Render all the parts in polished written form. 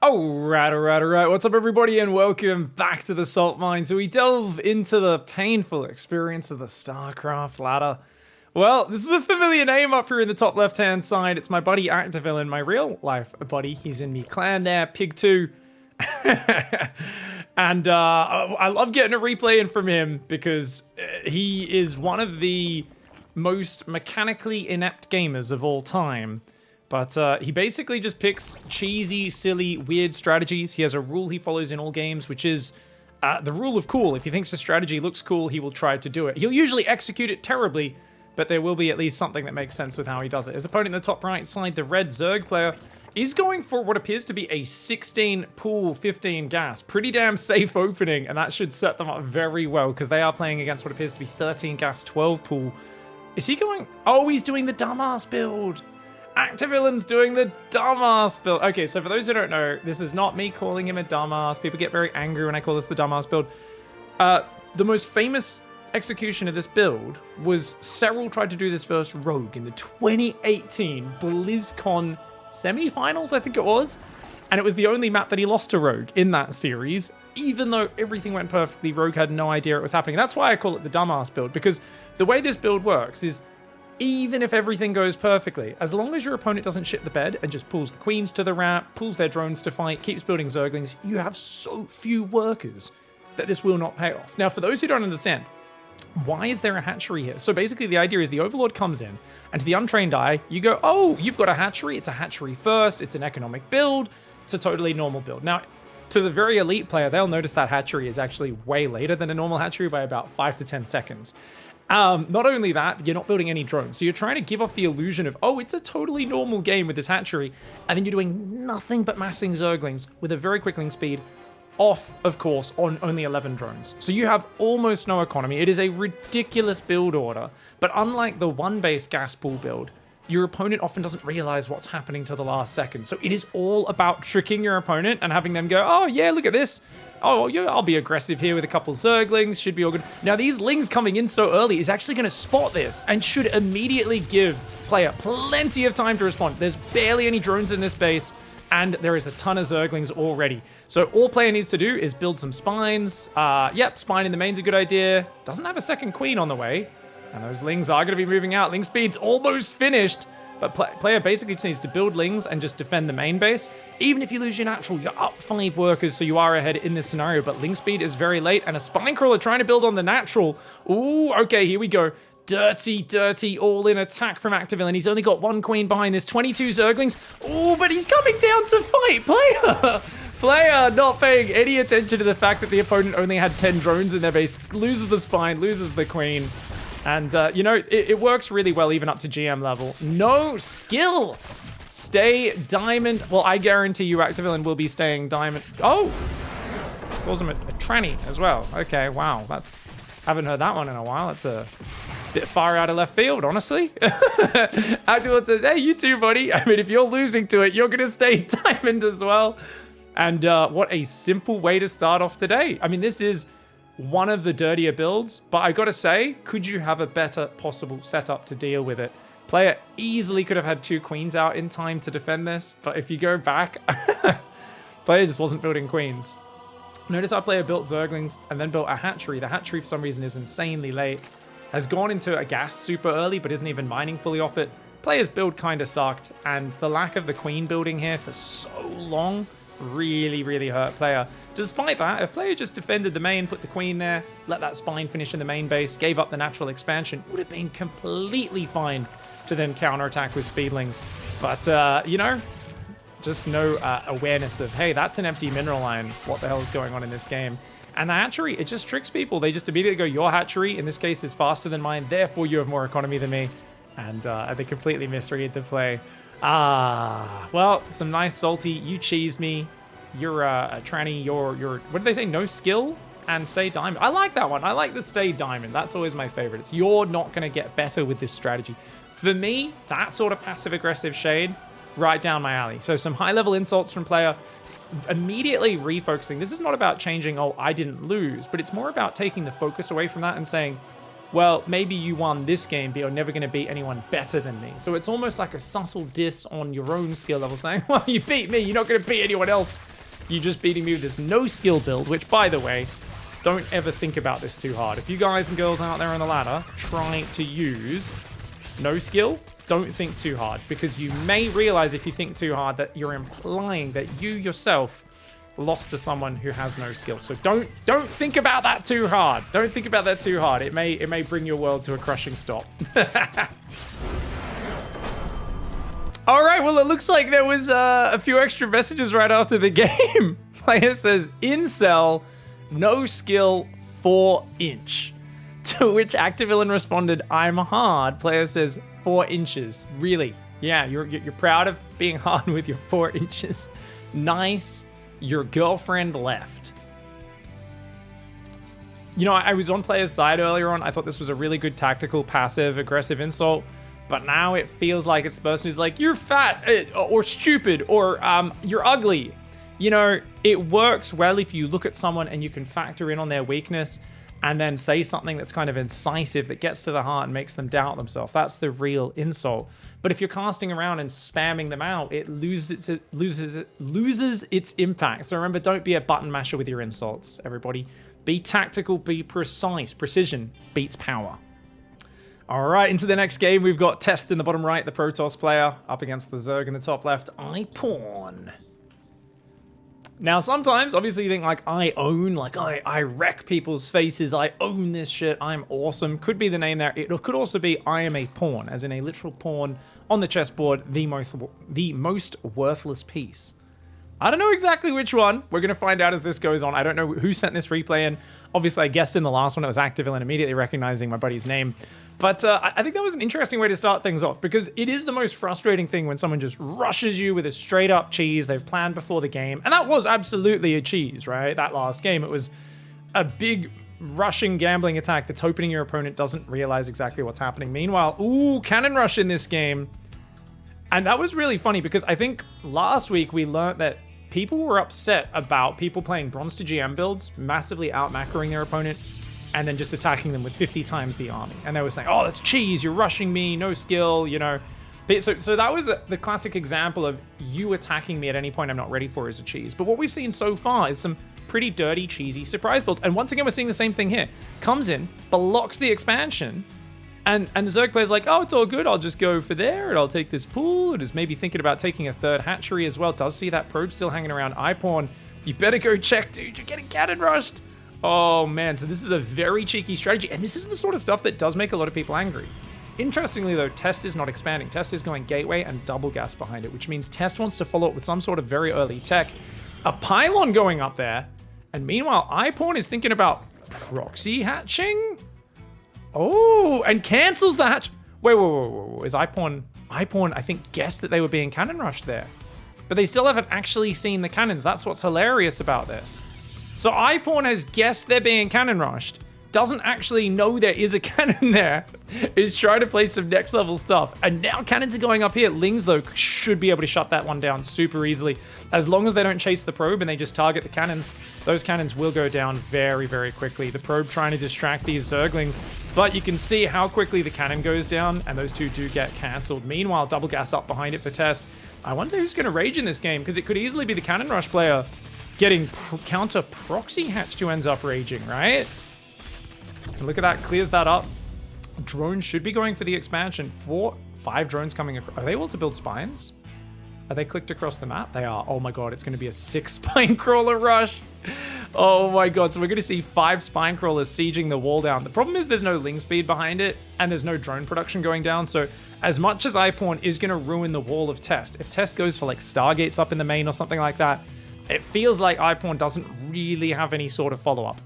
Alright. What's up, everybody, and welcome back to the Salt Mine. So we delve into the painful experience of the StarCraft ladder. Well, this is a familiar name up here in the top left-hand side. It's my buddy Actavillain, my real-life buddy. He's in me clan there, Pig2. And I love getting a replay in from him because he is one of the most mechanically inept gamers of all time. But he basically just picks cheesy, silly, weird strategies. He has a rule he follows in all games, which is the rule of cool. If he thinks a strategy looks cool, he will try to do it. He'll usually execute it terribly, but there will be at least something that makes sense with how he does it. His opponent in the top right side, the red Zerg player, is going for what appears to be a 16 pool, 15 gas. Pretty damn safe opening, and that should set them up very well, because they are playing against what appears to be 13 gas, 12 pool. Is he going... Oh, he's doing the dumbass build. Actavillain's doing the dumbass build. Okay, so for those who don't know, this is not me calling him a dumbass. People get very angry when I call this the dumbass build. The most famous execution of this build was Serral tried to do this versus Rogue in the 2018 BlizzCon semi-finals, I think it was. And it was the only map that he lost to Rogue in that series. Even though everything went perfectly, Rogue had no idea it was happening. That's why I call it the dumbass build, because the way this build works is even if everything goes perfectly, as long as your opponent doesn't shit the bed and just pulls the queens to the ramp, pulls their drones to fight, keeps building Zerglings, you have so few workers that this will not pay off. Now, for those who don't understand, why is there a hatchery here? So basically the idea is the Overlord comes in, and to the untrained eye, you go, oh, you've got a hatchery. It's a hatchery first. It's an economic build. It's a totally normal build. Now, to the very elite player, they'll notice that hatchery is actually way later than a normal hatchery by about 5 to 10 seconds. Not only that, you're not building any drones. So you're trying to give off the illusion of, oh, it's a totally normal game with this hatchery. And then you're doing nothing but massing Zerglings with a very quick link speed off, of course, on only 11 drones. So you have almost no economy. It is a ridiculous build order. But unlike the one-base gas pool build, your opponent often doesn't realize what's happening to the last second. So it is all about tricking your opponent and having them go, oh, yeah, look at this. Oh, yeah, I'll be aggressive here with a couple Zerglings. Should be all good. Now, these Lings coming in so early is actually going to spot this and should immediately give player plenty of time to respond. There's barely any drones in this base, and there is a ton of Zerglings already. So all player needs to do is build some spines. Yep, spine in the main's a good idea. Doesn't have a second queen on the way. And those Lings are going to be moving out. Ling speed's almost finished. But player basically just needs to build Lings and just defend the main base. Even if you lose your natural, you're up 5 workers, so you are ahead in this scenario. But Ling speed is very late, and a spine crawler trying to build on the natural. Ooh, okay, here we go. Dirty, all-in attack from Actavillain. He's only got 1 queen behind this. 22 Zerglings. Ooh, but he's coming down to fight. Player not paying any attention to the fact that the opponent only had 10 drones in their base. Loses the spine, loses the queen. And, you know, it works really well even up to GM level. No skill! Stay diamond. Well, I guarantee you Actavillain will be staying diamond. Oh! Calls him a tranny as well. Okay, wow. Haven't heard that one in a while. That's a bit far out of left field, honestly. Actavillain says, hey, you too, buddy. I mean, if you're losing to it, you're going to stay diamond as well. And what a simple way to start off today. I mean, this is one of the dirtier builds, but I gotta say, could you have a better possible setup to deal with it? Player easily could have had 2 queens out in time to defend this, but if you go back, player just wasn't building queens. Notice our player built Zerglings and then built a hatchery. The hatchery, for some reason, is insanely late. Has gone into a gas super early, but isn't even mining fully off it. Player's build kind of sucked, and the lack of the queen building here for so long really hurt player. Despite that, if player just defended the main, put the queen there, let that spine finish in the main base, gave up the natural expansion, would have been completely fine to then counterattack with speedlings. But, you know, just no awareness of, hey, that's an empty mineral line. What the hell is going on in this game? And the hatchery, it just tricks people. They just immediately go, your hatchery, in this case, is faster than mine, therefore you have more economy than me. And they completely misread the play. Well, some nice salty. You cheese me. You're a tranny. You're what did they say? No skill and stay diamond. I like that one. I like the stay diamond. That's always my favorite. It's you're not going to get better with this strategy. For me, that sort of passive aggressive shade, right down my alley. So some high level insults from player, immediately refocusing. This is not about changing, oh, I didn't lose, but it's more about taking the focus away from that and saying, well, maybe you won this game, but you're never going to beat anyone better than me. So it's almost like a subtle diss on your own skill level, saying, well, you beat me, you're not going to beat anyone else You just beating me with this no skill build, which, by the way, don't ever think about this too hard. If you guys and girls out there on the ladder trying to use no skill, don't think too hard, because you may realize if you think too hard that you're implying that you yourself lost to someone who has no skill. So don't think about that too hard. Don't think about that too hard. It may bring your world to a crushing stop. All right, well, it looks like there was a few extra messages right after the game. Player says, incel, no skill, 4-inch. To which Activillain responded, I'm hard. Player says, 4 inches. Really? Yeah, you're proud of being hard with your 4 inches. Nice. Your girlfriend left. You know, I was on player's side earlier on. I thought this was a really good tactical, passive, aggressive insult. But now it feels like it's the person who's like, you're fat or stupid or you're ugly. You know, it works well if you look at someone and you can factor in on their weakness and then say something that's kind of incisive that gets to the heart and makes them doubt themselves. That's the real insult. But if you're casting around and spamming them out, it loses its impact. So remember, don't be a button masher with your insults, everybody. Be tactical, be precise. Precision beats power. All right, into the next game. We've got Test in the bottom right, the Protoss player, up against the Zerg in the top left. I pawn. Now, sometimes, obviously, you think, like, I own, like, I wreck people's faces, I own this shit, I'm awesome. Could be the name there. It could also be, I am a pawn, as in a literal pawn on the chessboard, the most worthless piece. I don't know exactly which one. We're going to find out as this goes on. I don't know who sent this replay in. Obviously, I guessed in the last one it was Activillain, immediately recognizing my buddy's name. But I think that was an interesting way to start things off, because it is the most frustrating thing when someone just rushes you with a straight up cheese they've planned before the game. And that was absolutely a cheese, right? That last game, it was a big rushing gambling attack that's hoping your opponent doesn't realize exactly what's happening. Meanwhile, ooh, cannon rush in this game. And that was really funny, because I think last week we learned that people were upset about people playing bronze to GM builds, massively out-macroing their opponent, and then just attacking them with 50 times the army. And they were saying, oh, that's cheese, you're rushing me, no skill, you know. So that was the classic example of you attacking me at any point I'm not ready for is a cheese. But what we've seen so far is some pretty dirty, cheesy surprise builds. And once again, we're seeing the same thing here. Comes in, blocks the expansion, and the Zerg player's like, oh, it's all good, I'll just go for there, and I'll take this pool, and is maybe thinking about taking a third hatchery as well. Does see that probe still hanging around iPawn. You better go check, dude, you're getting cannon rushed. Oh man, so this is a very cheeky strategy, and this is the sort of stuff that does make a lot of people angry. Interestingly though, Test is not expanding. Test is going gateway and double gas behind it, which means Test wants to follow it with some sort of very early tech. A pylon going up there, and meanwhile, iPawn is thinking about proxy hatching? Oh, and cancels the hatch. Wait. Is iPawn, I think, guessed that they were being cannon rushed there. But they still haven't actually seen the cannons. That's what's hilarious about this. So iPawn has guessed they're being cannon rushed, doesn't actually know there is a cannon there, is trying to play some next level stuff. And now cannons are going up here. Lings, though, should be able to shut that one down super easily. As long as they don't chase the probe and they just target the cannons, those cannons will go down very, very quickly. The probe trying to distract these Zerglings, but you can see how quickly the cannon goes down, and those two do get cancelled. Meanwhile, double gas up behind it for Test. I wonder who's going to rage in this game, because it could easily be the cannon rush player getting counter proxy hatched who ends up raging, right? And look at that, clears that up. Drones should be going for the expansion. 5 drones coming across. Are they able to build spines? Are they clicked across the map? They are. Oh my god, it's going to be a 6 spine crawler rush. Oh my god, so we're going to see 5 spine crawlers sieging the wall down. The problem is there's no ling speed behind it, and there's no drone production going down, so as much as iPawn is going to ruin the wall of Test, if Test goes for like Stargates up in the main or something like that, it feels like iPawn doesn't really have any sort of follow-up.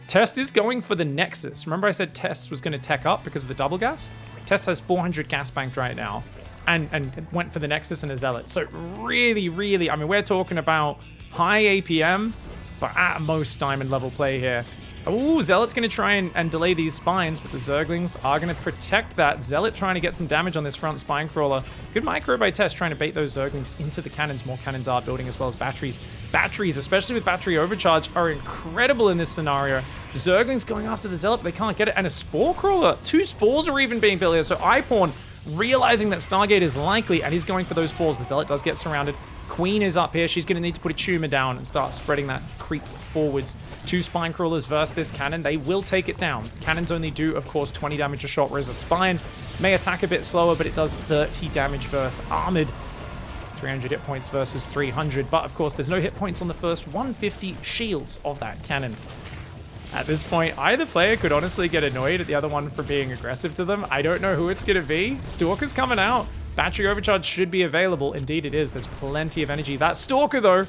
Test is going for the Nexus. Remember I said Test was going to tech up because of the double gas? Test has 400 gas banked right now and went for the Nexus and a Zealot. So really, I mean, we're talking about high APM, but at most diamond level play here. Ooh, Zealot's going to try and delay these spines, but the Zerglings are going to protect that. Zealot trying to get some damage on this front spine crawler. Good micro by Test trying to bait those Zerglings into the cannons. More cannons are building as well as batteries. Batteries, especially with battery overcharge, are incredible in this scenario. Zerglings going after the Zealot, but they can't get it. And a spore crawler. 2 spores are even being built here. So iPawn realizing that Stargate is likely, and he's going for those spores. The Zealot does get surrounded. Queen is up here. She's going to need to put a tumor down and start spreading that creep forwards. 2 spine crawlers versus this cannon. They will take it down. Cannons only do, of course, 20 damage a shot, whereas a spine may attack a bit slower, but it does 30 damage versus armored. 300 hit points versus 300. But, of course, there's no hit points on the first 150 shields of that cannon. At this point, either player could honestly get annoyed at the other one for being aggressive to them. I don't know who it's going to be. Stalker's coming out. Battery overcharge should be available. Indeed it is. There's plenty of energy. That Stalker, though,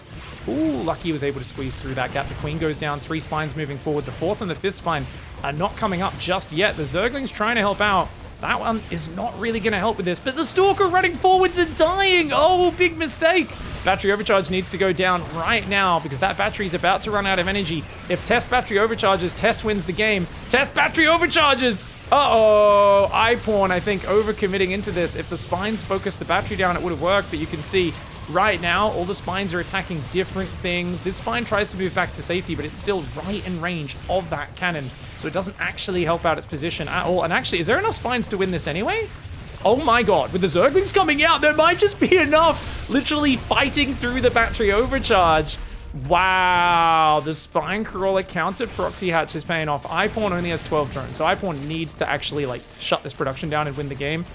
ooh, lucky he was able to squeeze through that gap. The Queen goes down. 3 spines moving forward. The 4th and the 5th spine are not coming up just yet. The Zergling's trying to help out. That one is not really going to help with this. But the Stalker running forwards and dying. Oh, big mistake. Battery overcharge needs to go down right now because that battery is about to run out of energy. If Test battery overcharges, Test wins the game. Test battery overcharges. Uh-oh. iPawn, I think, overcommitting into this. If the spines focused the battery down, it would have worked. But you can see right now, all the spines are attacking different things. This spine tries to move back to safety, but it's still right in range of that cannon. So it doesn't actually help out its position at all. And actually, is there enough spines to win this anyway? Oh my god, with the Zerglings coming out, there might just be enough. Literally fighting through the battery overcharge. Wow, the spine crawler counter proxy hatch is paying off. iPawn only has 12 drones, so iPawn needs to actually like shut this production down and win the game.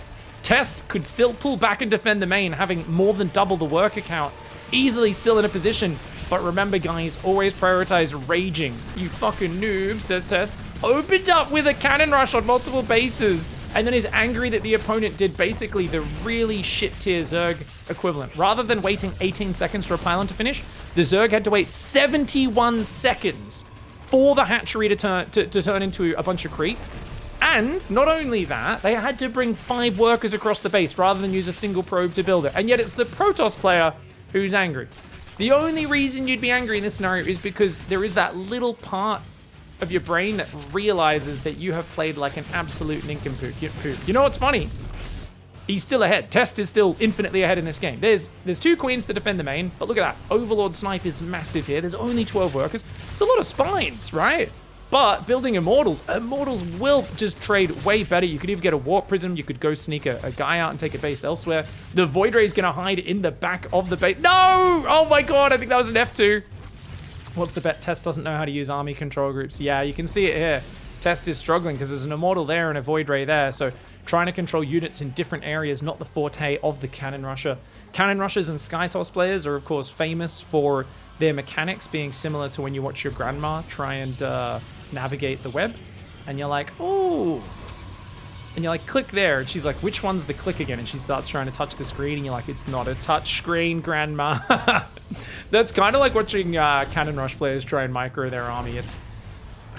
Test could still pull back and defend the main, having more than double the worker count. Easily still in a position. But remember, guys, always prioritize raging. You fucking noob, says Test. Opened up with a cannon rush on multiple bases. And then is angry that the opponent did basically the really shit tier Zerg equivalent. Rather than waiting 18 seconds for a pylon to finish, the Zerg had to wait 71 seconds for the hatchery to turn into a bunch of creep. And not only that, they had to bring 5 workers across the base rather than use a single probe to build it. And yet it's the Protoss player who's angry. The only reason you'd be angry in this scenario is because there is that little part of your brain that realizes that you have played like an absolute nincompoop. You know what's funny? He's still ahead. Test is still infinitely ahead in this game. There's 2 queens to defend the main, but look at that. Overlord snipe is massive here. There's only 12 workers. It's a lot of spines, right? But building Immortals will just trade way better. You could even get a Warp Prism. You could go sneak a guy out and take a base elsewhere. The Void Ray is going to hide in the back of the base. No! Oh my god, I think that was an F2. What's the bet? Test doesn't know how to use army control groups. Yeah, you can see it here. Test is struggling because there's an Immortal there and a Void Ray there. So trying to control units in different areas, not the forte of the Cannon Rusher. Cannon Rushers and Skytoss players are, of course, famous for their mechanics being similar to when you watch your grandma try and navigate the web. And you're like, oh. And you're like, click there. And she's like, which one's the click again? And she starts trying to touch the screen. And you're like, it's not a touch screen, grandma. That's kind of like watching Cannon Rush players try and micro their army. It's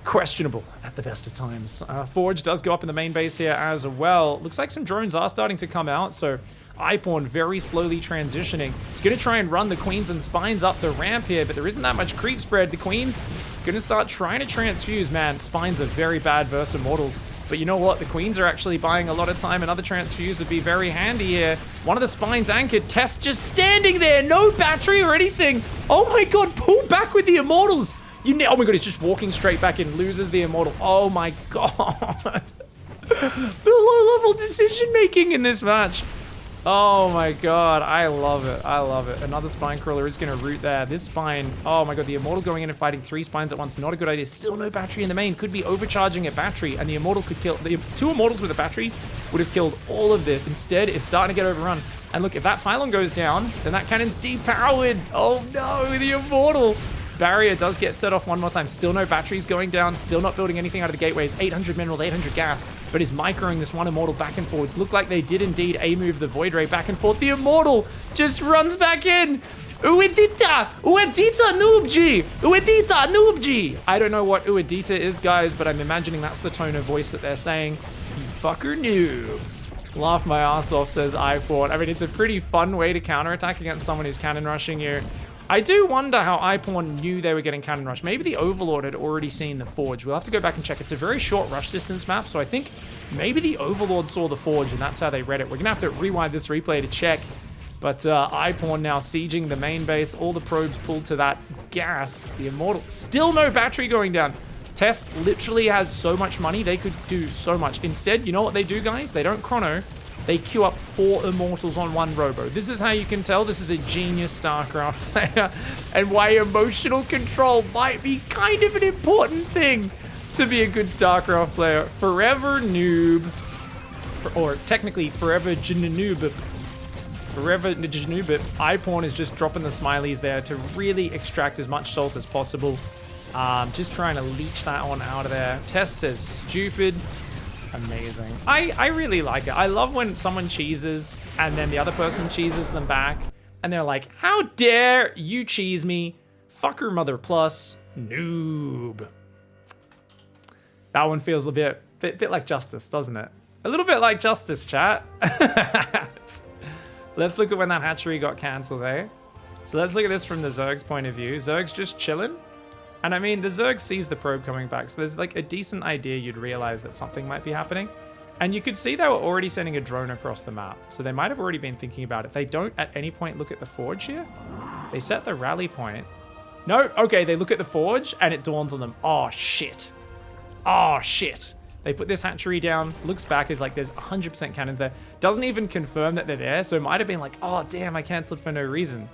questionable at the best of times. Forge does go up in the main base here as well. Looks like some drones are starting to come out. So iPawn very slowly transitioning. He's going to try and run the Queens and Spines up the ramp here, but there isn't that much creep spread. The Queen's going to start trying to transfuse. Man, Spines are very bad versus Immortals. But you know what? The Queens are actually buying a lot of time. Another transfuse would be very handy here. One of the Spines anchored. Test just standing there. No battery or anything. Oh my god, pull back with the Immortals. Oh my god, he's just walking straight back in. Loses the Immortal. Oh my god. The low-level decision-making in this match. Oh my god, I love it. I love it. Another Spine Crawler is going to root there. This Spine, oh my god, the Immortal going in and fighting 3 Spines at once, not a good idea. Still no battery in the main. Could be overcharging a battery, and the Immortal could kill... The 2 Immortals with a battery would have killed all of this. Instead, it's starting to get overrun. And look, if that pylon goes down, then that cannon's depowered. Oh no, the Immortal. Barrier does get set off one more time. Still no batteries going down. Still not building anything out of the gateways. 800 minerals, 800 gas. But is microing this one Immortal back and forwards. Look like they did indeed A-move the Void Ray back and forth. The Immortal just runs back in. Uedita! Uedita noobji! Uedita noobji! I don't know what Uedita is, guys, but I'm imagining that's the tone of voice that they're saying. You fucker noob. Laugh my ass off, says iPawn. I mean, it's a pretty fun way to counterattack against someone who's cannon rushing you. I do wonder how iPawn knew they were getting cannon rush. Maybe the Overlord had already seen the Forge. We'll have to go back and check. It's a very short rush distance map, so I think maybe the Overlord saw the Forge, and that's how they read it. We're going to have to rewind this replay to check. But iPawn now sieging the main base. All the probes pulled to that gas. The Immortal. Still no battery going down. Test literally has so much money. They could do so much. Instead, you know what they do, guys? They don't chrono. they queue up 4 Immortals on 1 Robo. This is how you can tell this is a genius StarCraft player, and why emotional control might be kind of an important thing to be a good StarCraft player. Forever Noob, or technically Forever Noob. Forever Noob. iPawn is just dropping the smileys there to really extract as much salt as possible. Just trying to leech that one out of there. Test says stupid. Amazing. I really like it. I love when someone cheeses and then the other person cheeses them back and they're like, how dare you cheese me? Fucker mother plus noob. That one feels a bit like justice, doesn't it? A little bit like justice, chat. Let's look at when that hatchery got cancelled, eh? So let's look at this from the Zerg's point of view. Zerg's just chilling. And I mean, the Zerg sees the probe coming back, so there's like a decent idea you'd realize that something might be happening. And you could see they were already sending a drone across the map, so they might have already been thinking about it. They don't at any point look at the forge here. They set the rally point. No, okay, they look at the forge and it dawns on them. Oh, shit. Oh, shit. They put this hatchery down, looks back, is like, there's 100% cannons there. Doesn't even confirm that they're there, so it might have been like, oh, damn, I canceled for no reason.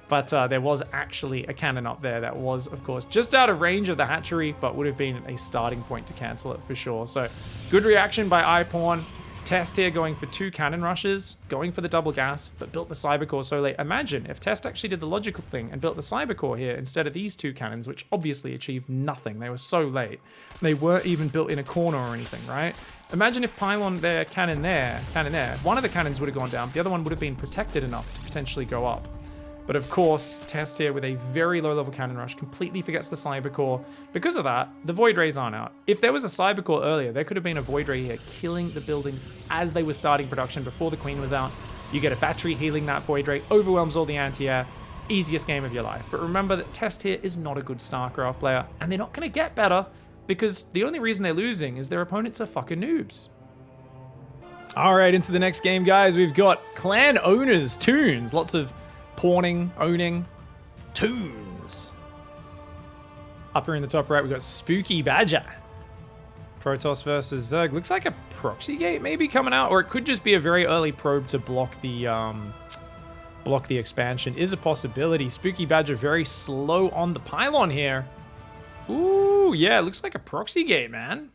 But there was actually a cannon up there that was, of course, just out of range of the hatchery, but would have been a starting point to cancel it for sure. So good reaction by iPawn. Test here going for 2 cannon rushes, going for the double gas, but built the Cybercore so late. Imagine if Test actually did the logical thing and built the Cybercore here instead of these 2 cannons, which obviously achieved nothing. They were so late. They weren't even built in a corner or anything, right? Imagine if pylon there, cannon there, one of the cannons would have gone down, the other one would have been protected enough to potentially go up. But of course, Test here with a very low level cannon rush completely forgets the Cybercore. Because of that, the Void Rays aren't out. If there was a Cybercore earlier, there could have been a Void Ray here killing the buildings as they were starting production before the Queen was out. You get a battery healing that Void Ray, overwhelms all the anti-air. Easiest game of your life. But remember that Test here is not a good StarCraft player, and they're not going to get better because the only reason they're losing is their opponents are fucking noobs. All right, into the next game, guys. We've got Clan Owners, Toons. Lots of pawning, owning, Toons. Up here in the top right, we've got Spooky Badger. Protoss versus Zerg. Looks like a proxy gate maybe coming out, or it could just be a very early probe to block the expansion. Is a possibility. Spooky Badger very slow on the pylon here. Ooh, yeah, it looks like a proxy gate, man.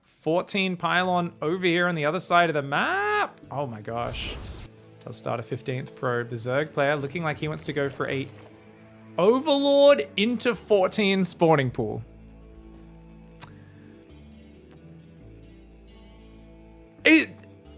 14 pylon over here on the other side of the map. Oh my gosh. Does start a 15th probe. The Zerg player looking like he wants to go for a Overlord into 14 spawning pool.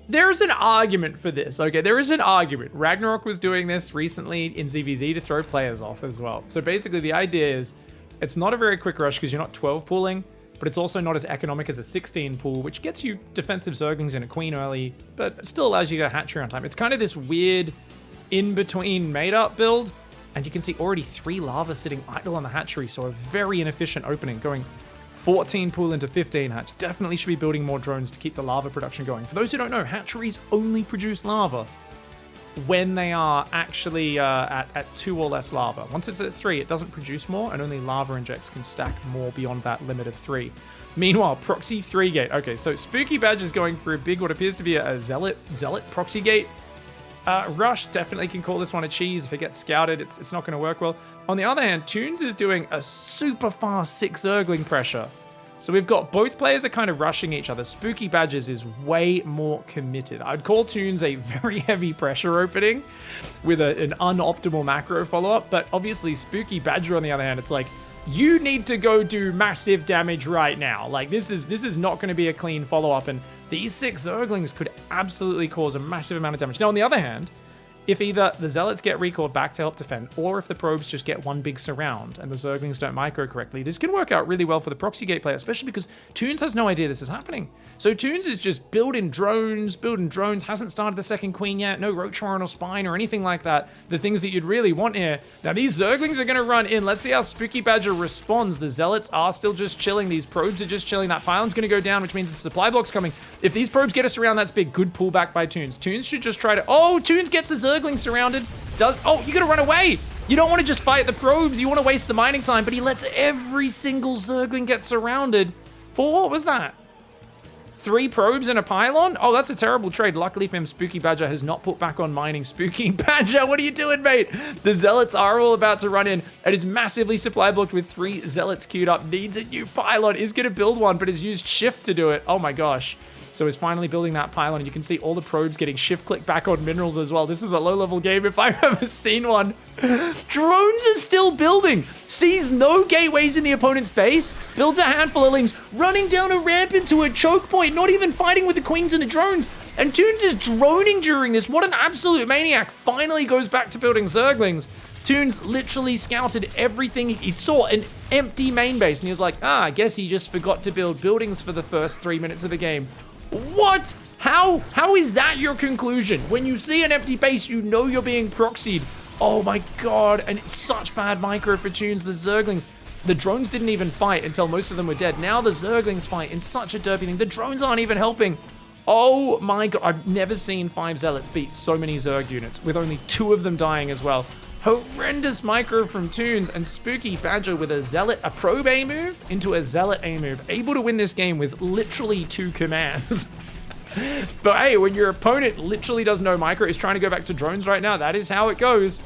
There's an argument for this, okay? There is an argument. Ragnarok was doing this recently in ZVZ to throw players off as well. So basically the idea is it's not a very quick rush because you're not 12 pooling, but it's also not as economic as a 16 pool, which gets you defensive Zerglings and a Queen early, but still allows you to get a hatchery on time. It's kind of this weird in-between made-up build, and you can see already 3 lava sitting idle on the hatchery, so a very inefficient opening, going 14 pool into 15 hatch. Definitely should be building more drones to keep the lava production going. For those who don't know, hatcheries only produce lava when they are actually at 2 or less lava. Once it's at 3, it doesn't produce more, and only lava injects can stack more beyond that limit of 3. Meanwhile, Proxy 3 gate. Okay, so Spooky Badger's going for a big, what appears to be a Zealot Proxy gate. Rush definitely can call this one a cheese. If it gets scouted, it's not going to work well. On the other hand, Toons is doing a super fast 6 Zergling pressure. So we've got both players are kind of rushing each other. Spooky Badgers is way more committed. I'd call Toons a very heavy pressure opening with an unoptimal macro follow-up, but obviously Spooky Badger on the other hand, it's like, you need to go do massive damage right now. Like this is not going to be a clean follow-up, and these 6 Zerglings could absolutely cause a massive amount of damage. Now on the other hand, if either the Zealots get recalled back to help defend, or if the probes just get one big surround and the Zerglings don't micro correctly, this can work out really well for the Proxy Gate player, especially because Toons has no idea this is happening. So Toons is just building drones, hasn't started the second Queen yet, no Roach Warren or Spine or anything like that, the things that you'd really want here. Now these Zerglings are going to run in. Let's see how Spooky Badger responds. The Zealots are still just chilling. These probes are just chilling. That pylon's going to go down, which means the supply block's coming. If these probes get us around, that's big. Good pullback by Toons. Toons should just try to... Oh, Toons gets the Zergling surrounded. Oh, you gotta run away. You don't want to just fight the probes. You want to waste the mining time, but he lets every single Zergling get surrounded. For what was that? 3 probes and a pylon? Oh, that's a terrible trade. Luckily for him, Spooky Badger has not put back on mining. Spooky Badger, what are you doing, mate? The Zealots are all about to run in. It is massively supply blocked with 3 Zealots queued up. Needs a new pylon. Is going to build one, but has used shift to do it. Oh my gosh. So he's finally building that pylon. You can see all the probes getting shift click back on minerals as well. This is a low level game if I've ever seen one. Drones are still building. Sees no gateways in the opponent's base. Builds a handful of lings. Running down a ramp into a choke point. Not even fighting with the queens and the drones. And Toons is droning during this. What an absolute maniac. Finally goes back to building Zerglings. Toons literally scouted everything. He saw an empty main base. And he was like, I guess he just forgot to build buildings for the first 3 minutes of the game. What? How is that your conclusion? When you see an empty base, you know you're being proxied. Oh my god, and it's such bad micro for Toons. The Zerglings, the drones didn't even fight until most of them were dead. Now the Zerglings fight in such a derpy thing. The drones aren't even helping. Oh my god, I've never seen 5 Zealots beat so many Zerg units, with only 2 of them dying as well. Horrendous micro from Toons, and Spooky Badger with a Zealot, a probe A move into a Zealot A move. Able to win this game with literally 2 commands. But hey, when your opponent literally does no micro, is trying to go back to drones right now, that is how it goes.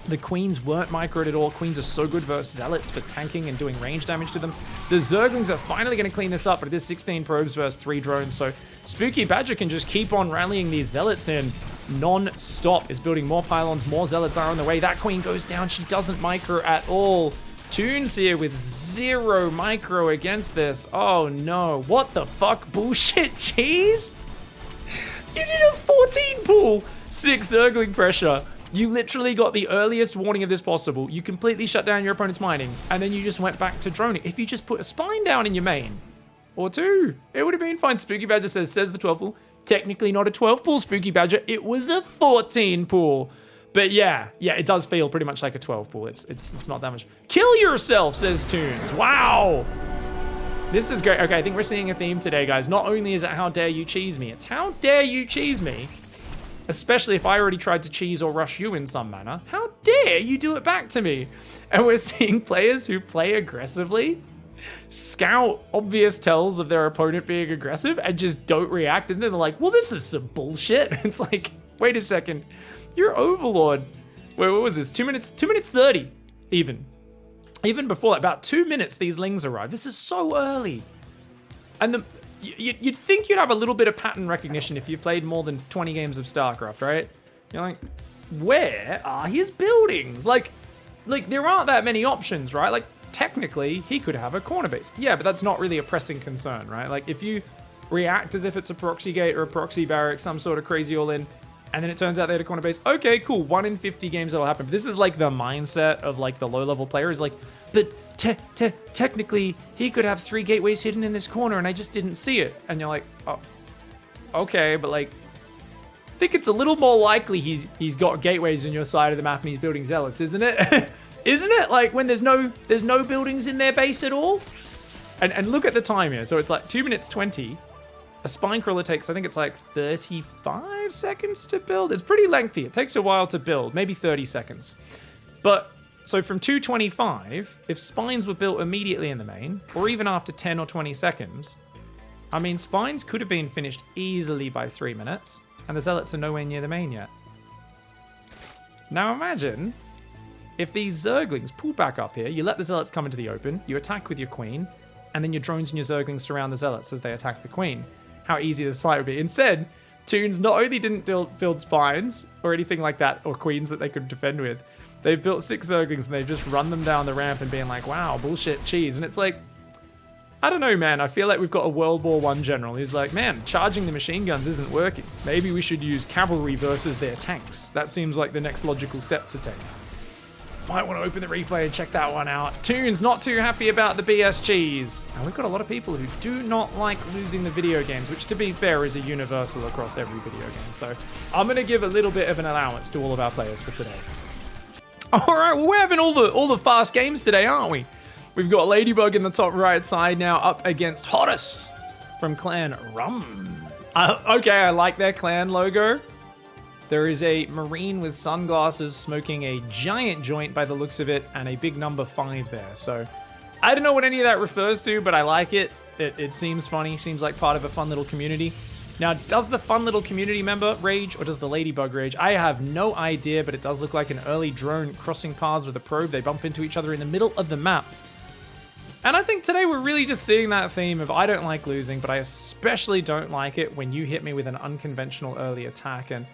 The queens weren't microed at all. Queens are so good versus Zealots for tanking and doing range damage to them. The Zerglings are finally going to clean this up, but it is 16 probes versus 3 drones, so Spooky Badger can just keep on rallying these Zealots in non-stop. Is building more pylons, more Zealots are on the way. That queen goes down. She doesn't micro at all. Toons here with 0 micro against this. Oh no. What the fuck? Bullshit cheese? You did a 14 pull. 6 Zergling pressure. You literally got the earliest warning of this possible. You completely shut down your opponent's mining, and then you just went back to droning. If you just put a spine down in your main, or 2, it would have been fine. Spooky Badger says the 12 pull. Technically not a 12 pull, Spooky Badger. It was a 14 pull. But yeah, it does feel pretty much like a 12 pull. It's not that much. Kill yourself, says Toons. Wow. This is great. Okay, I think we're seeing a theme today, guys. Not only is it how dare you cheese me, it's how dare you cheese me. Especially if I already tried to cheese or rush you in some manner. How dare you do it back to me? And we're seeing players who play aggressively scout obvious tells of their opponent being aggressive and just don't react. And then they're like, well, this is some bullshit. It's like, wait a second. You're Overlord. Wait, what was this? 2 minutes 30 even. Even before that, about 2 minutes, these lings arrive. This is so early. And you'd think you'd have a little bit of pattern recognition if you've played more than 20 games of StarCraft, right? You're like, where are his buildings? Like there aren't that many options, right? Like, technically, he could have a corner base. Yeah, but that's not really a pressing concern, right? Like, if you react as if it's a proxy gate or a proxy barrack, some sort of crazy all-in, and then it turns out they had a corner base, okay, cool. 1 in 50 games that'll happen. But this is like the mindset of like the low-level player is like, but technically, he could have 3 gateways hidden in this corner, and I just didn't see it. And you're like, oh, okay, but like, I think it's a little more likely he's got gateways on your side of the map and he's building Zealots, isn't it? Isn't it? Like when there's no buildings in their base at all? And look at the time here. So it's like 2 minutes 20. A spine crawler takes, I think it's like 35 seconds to build. It's pretty lengthy. It takes a while to build, maybe 30 seconds. But so from 225, if spines were built immediately in the main, or even after 10 or 20 seconds, I mean, spines could have been finished easily by 3 minutes, and the Zealots are nowhere near the main yet. Now imagine if these Zerglings pull back up here, you let the Zealots come into the open, you attack with your queen, and then your drones and your Zerglings surround the Zealots as they attack the queen. How easy this fight would be. Instead, Toons not only didn't build spines or anything like that, or queens that they could defend with, they've built 6 Zerglings and they've just run them down the ramp and being like, wow, bullshit cheese. And it's like, I don't know, man. I feel like we've got a World War I general who's like, man, charging the machine guns isn't working. Maybe we should use cavalry versus their tanks. That seems like the next logical step to take. Might want to open the replay and check that one out. Toons not too happy about the BS cheese. And we've got a lot of people who do not like losing the video games, which to be fair is a universal across every video game. So I'm going to give a little bit of an allowance to all of our players for today. All right, well, we're having all the fast games today, aren't we? We've got Ladybug in the top right side now up against Horus from Clan Rum. Okay, I like their clan logo. There is a Marine with sunglasses smoking a giant joint by the looks of it and a big number 5 there. So I don't know what any of that refers to, but I like it. It seems funny. Seems like part of a fun little community. Now, does the fun little community member rage, or does the ladybug rage? I have no idea, but it does look like an early drone crossing paths with a probe. They bump into each other in the middle of the map. And I think today we're really just seeing that theme of I don't like losing, but I especially don't like it when you hit me with an unconventional early attack. And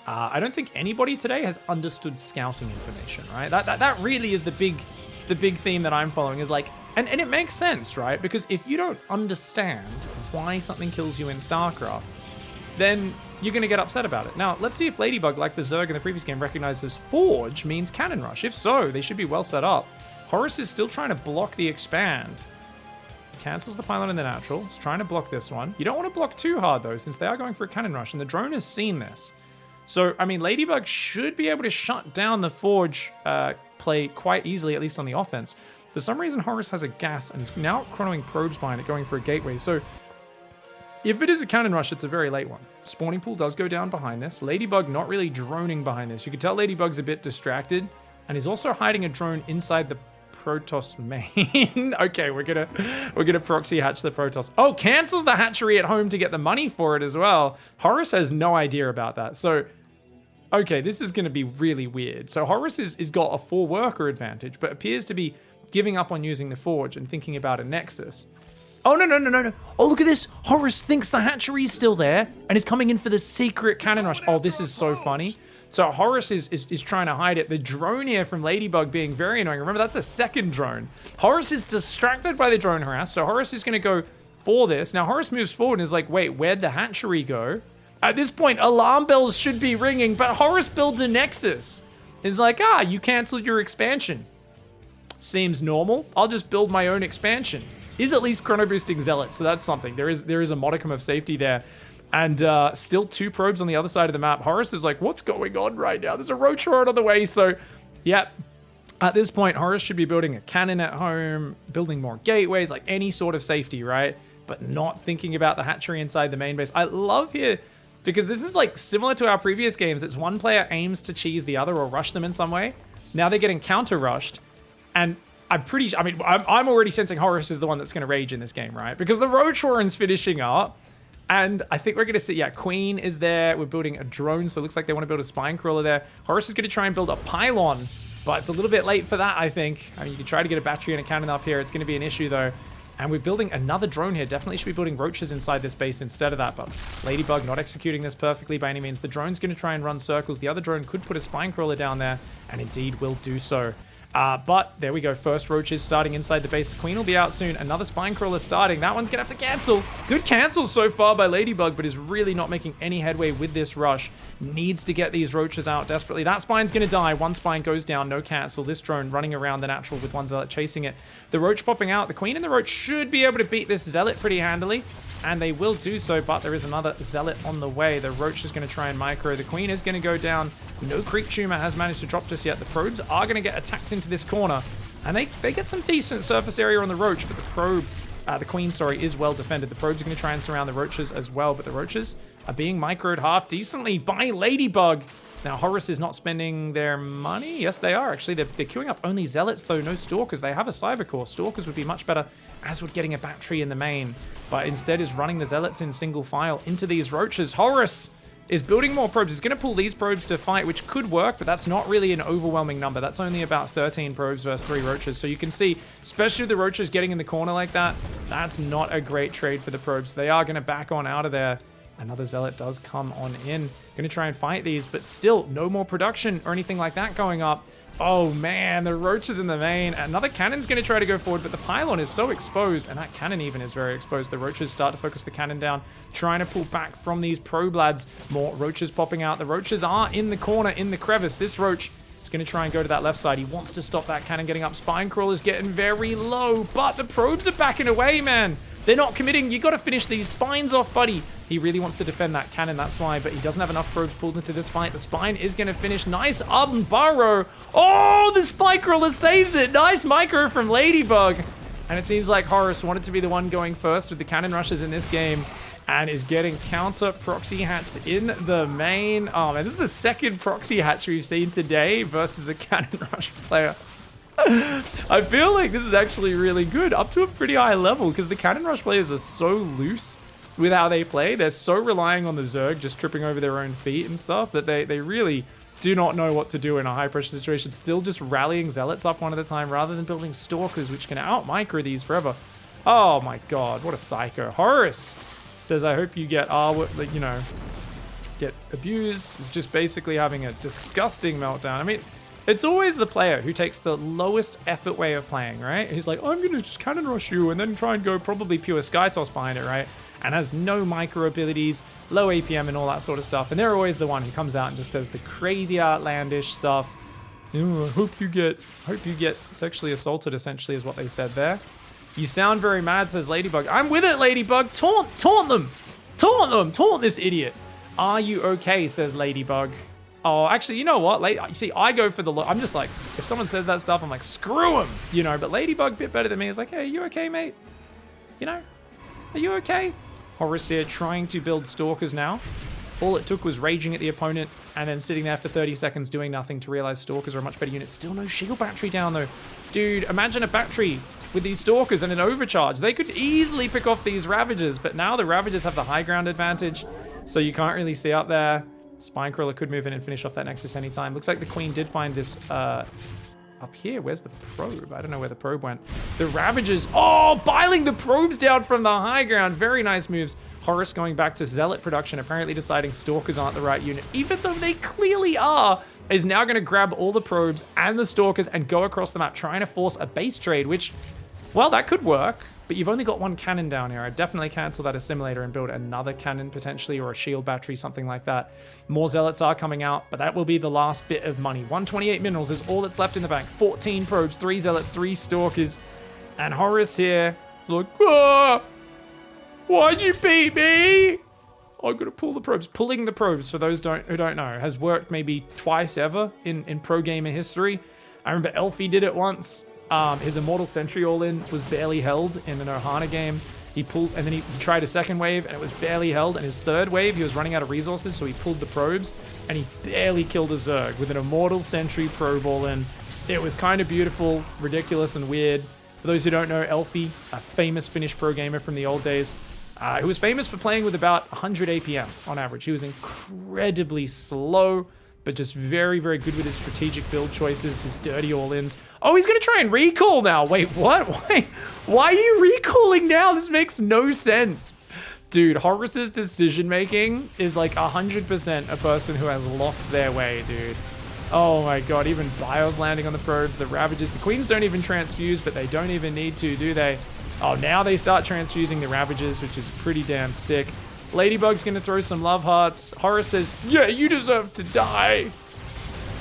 I don't think anybody today has understood scouting information, right? That really is the big theme that I'm following, is like, and it makes sense, right? Because if you don't understand why something kills you in StarCraft, then you're going to get upset about it. Now, let's see if Ladybug, like the Zerg in the previous game, recognizes Forge means Cannon Rush. If so, they should be well set up. Horus is still trying to block the expand. Cancels the pylon in the natural. He's trying to block this one. You don't want to block too hard, though, since they are going for a Cannon Rush, and the drone has seen this. So, I mean, Ladybug should be able to shut down the Forge play quite easily, at least on the offense. For some reason, Horus has a gas and is now chronoing probes behind it, going for a gateway. So, if it is a Cannon Rush, it's a very late one. Spawning pool does go down behind this. Ladybug not really droning behind this. You can tell Ladybug's a bit distracted, and he's also hiding a drone inside the Protoss main. Okay, we're gonna proxy hatch the Protoss. Oh, cancels the hatchery at home to get the money for it as well. Horus has no idea about that. So, okay, this is gonna be really weird. So Horus is got a 4-worker advantage, but appears to be giving up on using the Forge and thinking about a Nexus. Oh, no. Oh, look at this. Horus thinks the hatchery is still there and is coming in for the secret Cannon Rush. Oh, this is so funny. So Horus is trying to hide it. The drone here from Ladybug being very annoying. Remember, that's a second drone. Horus is distracted by the drone harass, so Horus is going to go for this. Now, Horus moves forward and is like, wait, where'd the hatchery go? At this point, alarm bells should be ringing, but Horus builds a Nexus. He's like, you canceled your expansion. Seems normal. I'll just build my own expansion. Is at least chrono boosting Zealot, so that's something. There is a modicum of safety there. And still 2 probes on the other side of the map. Horus is like, what's going on right now? There's a roach horde on the way. So, yeah, at this point, Horus should be building a cannon at home, building more gateways, like any sort of safety, right? But not thinking about the hatchery inside the main base. I love here, because this is like similar to our previous games. It's one player aims to cheese the other or rush them in some way. Now they're getting counter-rushed. And I'm already sensing Horus is the one that's going to rage in this game, right? Because the roach horn's finishing up. And I think we're going to see, Queen is there. We're building a drone, so it looks like they want to build a spine crawler there. Horus is going to try and build a pylon, but it's a little bit late for that, I think. I mean, you can try to get a battery and a cannon up here. It's going to be an issue, though. And we're building another drone here. Definitely should be building roaches inside this base instead of that, but Ladybug not executing this perfectly by any means. The drone's going to try and run circles. The other drone could put a spine crawler down there, and indeed will do so. But there we go. First roaches starting inside the base. The Queen will be out soon. Another spine crawler starting. That one's going to have to cancel. Good cancel so far by Ladybug, but is really not making any headway with this rush. Needs to get these roaches out desperately. That spine's going to die. One spine goes down. No cancel. This drone running around the natural with one Zealot chasing it. The roach popping out. The Queen and the roach should be able to beat this Zealot pretty handily. And they will do so, but there is another Zealot on the way. The roach is going to try and micro. The Queen is going to go down. No creep tumor has managed to drop just yet. The probes are going to get attacked into this corner. And they get some decent surface area on the roach, but the Queen, is well defended. The probes are going to try and surround the roaches as well, but the roaches are being microed half decently by Ladybug. Now, Horus is not spending their money. Yes, they are. Actually, they're queuing up only Zealots, though. No Stalkers. They have a Cyber Core. Stalkers would be much better, as would getting a battery in the main. But instead is running the Zealots in single file into these roaches. Horus is building more probes. He's going to pull these probes to fight, which could work, but that's not really an overwhelming number. That's only about 13 probes versus 3 roaches. So you can see, especially the roaches getting in the corner like that, that's not a great trade for the probes. They are going to back on out of there. Another Zealot does come on in. Going to try and fight these, but still no more production or anything like that going up. Oh man, the roaches in the main. Another cannon's going to try to go forward, but the pylon is so exposed, and that cannon even is very exposed. The roaches start to focus the cannon down, trying to pull back from these probe lads. More roaches popping out. The roaches are in the corner, in the crevice. This roach is going to try and go to that left side. He wants to stop that cannon getting up. Spine crawler's getting very low, but the probes are backing away, man. They're not committing. You got to finish these spines off, buddy. He really wants to defend that cannon, that's why, but he doesn't have enough probes pulled into this fight. The spine is going to finish. Nice burrow. Oh, the spine crawler saves it. Nice micro from Ladybug. And it seems like Horus wanted to be the one going first with the cannon rushes in this game and is getting counter proxy hatched in the main. Oh man, this is the second proxy hatch we've seen today versus a cannon rush player. I feel like this is actually really good, up to a pretty high level, because the Cannon Rush players are so loose with how they play. They're so relying on the Zerg just tripping over their own feet and stuff that they really do not know what to do in a high-pressure situation. Still just rallying Zealots up one at a time rather than building Stalkers, which can out-micro these forever. Oh my god, what a psycho. Horus says, I hope you get, you know, get abused. Is just basically having a disgusting meltdown. I mean, it's always the player who takes the lowest effort way of playing, right? He's like, I'm going to just cannon rush you and then try and go probably pure Sky Toss behind it, right? And has no micro abilities, low APM and all that sort of stuff. And they're always the one who comes out and just says the crazy outlandish stuff. I hope you get sexually assaulted, essentially, is what they said there. You sound very mad, says Ladybug. I'm with it, Ladybug. Taunt them. Taunt this idiot. Are you okay, says Ladybug. Oh, actually, you know what? You see, I go for the... I'm just like, if someone says that stuff, I'm like, screw him, you know? But Ladybug, a bit better than me, is like, hey, you okay, mate? You know? Are you okay? Horus here trying to build Stalkers now. All it took was raging at the opponent and then sitting there for 30 seconds doing nothing to realize Stalkers are a much better unit. Still no shield battery down, though. Dude, imagine a battery with these Stalkers and an overcharge. They could easily pick off these Ravagers, but now the Ravagers have the high ground advantage, so you can't really see up there. Spinecrawler could move in and finish off that Nexus anytime. Looks like the Queen did find this up here. Where's the probe? I don't know where the probe went. The Ravagers, biling the probes down from the high ground. Very nice moves. Horus going back to Zealot production, apparently deciding Stalkers aren't the right unit, even though they clearly are, is now going to grab all the probes and the Stalkers and go across the map, trying to force a base trade, which, well, that could work, but you've only got one cannon down here. I'd definitely cancel that assimilator and build another cannon potentially, or a shield battery, something like that. More Zealots are coming out, but that will be the last bit of money. 128 minerals is all that's left in the bank. 14 probes, 3 Zealots, 3 Stalkers, and Horus here, like, why'd you beat me? I'm gonna pull the probes. Pulling the probes, for those who don't know, has worked maybe twice ever in pro gamer history. I remember Elfie did it once. His Immortal Sentry all-in was barely held in an Ohana game. He pulled, and then he tried a second wave, and it was barely held. And his third wave, he was running out of resources, so he pulled the probes, and he barely killed a Zerg with an Immortal Sentry probe all-in. It was kind of beautiful, ridiculous, and weird. For those who don't know, Elfie, a famous Finnish pro gamer from the old days, who was famous for playing with about 100 APM on average. He was incredibly slow, but just very, very good with his strategic build choices, his dirty all-ins. Oh, he's gonna try and recall now. Wait, what? Why are you recalling now? This makes no sense. Dude, Horus's decision-making is like 100% a person who has lost their way, dude. Oh my god, even Bio's landing on the probes, the Ravagers. The Queens don't even transfuse, but they don't even need to, do they? Oh, now they start transfusing the Ravagers, which is pretty damn sick. Ladybug's gonna throw some love hearts. Horus says, yeah, you deserve to die.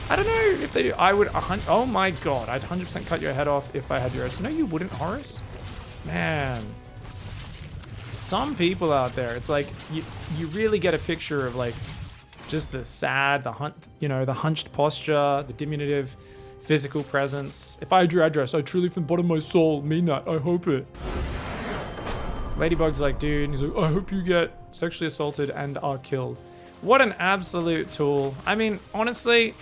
I don't know if they do. I would, oh my god, I'd 100% cut your head off if I had your edge. No, you wouldn't, Horus. Man. Some people out there, it's like, you really get a picture of like, just the sad, the hunched posture, the diminutive physical presence. If I had your address, I truly from the bottom of my soul mean that. I hope it. Ladybug's like, dude, and he's like, I hope you get sexually assaulted and are killed. What an absolute tool. I mean, honestly,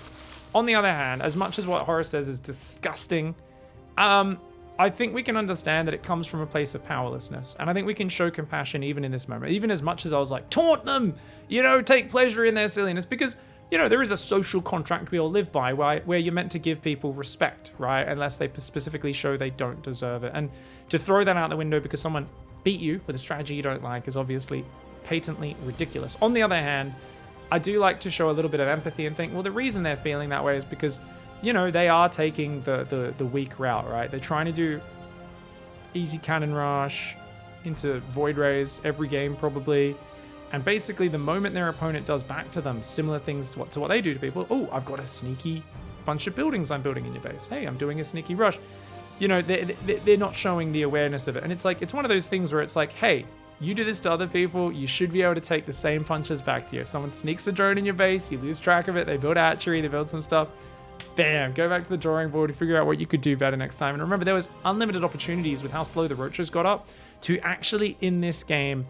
on the other hand, as much as what Horus says is disgusting, I think we can understand that it comes from a place of powerlessness. And I think we can show compassion even in this moment. Even as much as I was like, taunt them, you know, take pleasure in their silliness. Because, you know, there is a social contract we all live by where you're meant to give people respect, right? Unless they specifically show they don't deserve it. And to throw that out the window because someone beat you with a strategy you don't like is obviously patently ridiculous. On the other hand, I do like to show a little bit of empathy and think, well, the reason they're feeling that way is because, you know, they are taking the weak route, right? They're trying to do easy cannon rush into Void Rays every game probably. And basically the moment their opponent does back to them similar things to what they do to people, oh, I've got a sneaky bunch of buildings I'm building in your base. Hey, I'm doing a sneaky rush. You know, they're not showing the awareness of it. And it's like, it's one of those things where it's like, hey, you do this to other people, you should be able to take the same punches back to you. If someone sneaks a drone in your base, you lose track of it, they build archery, they build some stuff, bam, go back to the drawing board and figure out what you could do better next time. And remember, there was unlimited opportunities with how slow the Roaches got up to actually, in this game,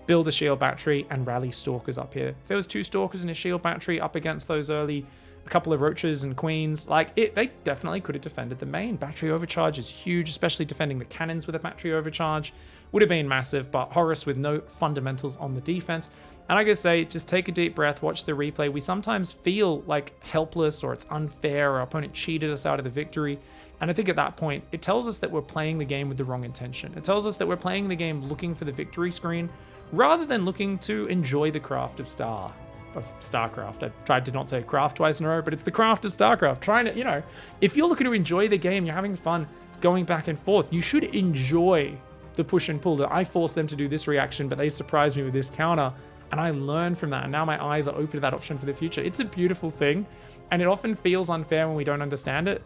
build a shield battery and rally Stalkers up here. If there was 2 Stalkers and a shield battery up against those early a couple of roaches and queens. Like, they definitely could have defended the main. Battery overcharge is huge, especially defending the cannons with a battery overcharge. Would have been massive, but Horus with no fundamentals on the defense. And I gotta say, just take a deep breath, watch the replay. We sometimes feel like helpless or it's unfair or our opponent cheated us out of the victory. And I think at that point, it tells us that we're playing the game with the wrong intention. It tells us that we're playing the game looking for the victory screen rather than looking to enjoy the craft of StarCraft. I tried to not say craft twice in a row, but it's the craft of StarCraft. Trying to, you know, if you're looking to enjoy the game, you're having fun going back and forth, you should enjoy the push and pull. That I forced them to do this reaction, but they surprised me with this counter. And I learned from that, and now my eyes are open to that option for the future. It's a beautiful thing, and it often feels unfair when we don't understand it.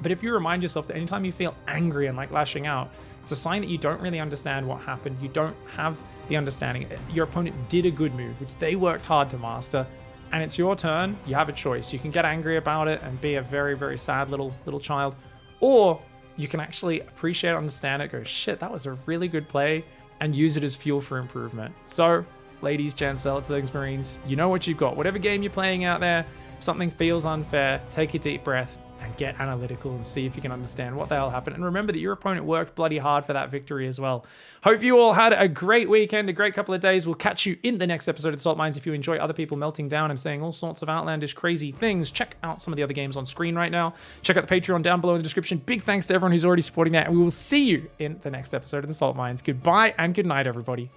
But if you remind yourself that anytime you feel angry and like lashing out, it's a sign that you don't really understand what happened. You don't have the understanding. Your opponent did a good move, which they worked hard to master, and it's your turn. You have a choice. You can get angry about it and be a very, very sad little child, or you can actually appreciate, understand it, go, shit, that was a really good play, and use it as fuel for improvement. So, ladies, gents, zealots, zergs, marines, you know what you've got. Whatever game you're playing out there, if something feels unfair, take a deep breath and get analytical and see if you can understand what the hell happened. And remember that your opponent worked bloody hard for that victory as well. Hope you all had a great weekend, a great couple of days. We'll catch you in the next episode of Salt Mines. If you enjoy other people melting down and saying all sorts of outlandish, crazy things, check out some of the other games on screen right now. Check out the Patreon down below in the description. Big thanks to everyone who's already supporting that. And we will see you in the next episode of the Salt Mines. Goodbye and good night, everybody.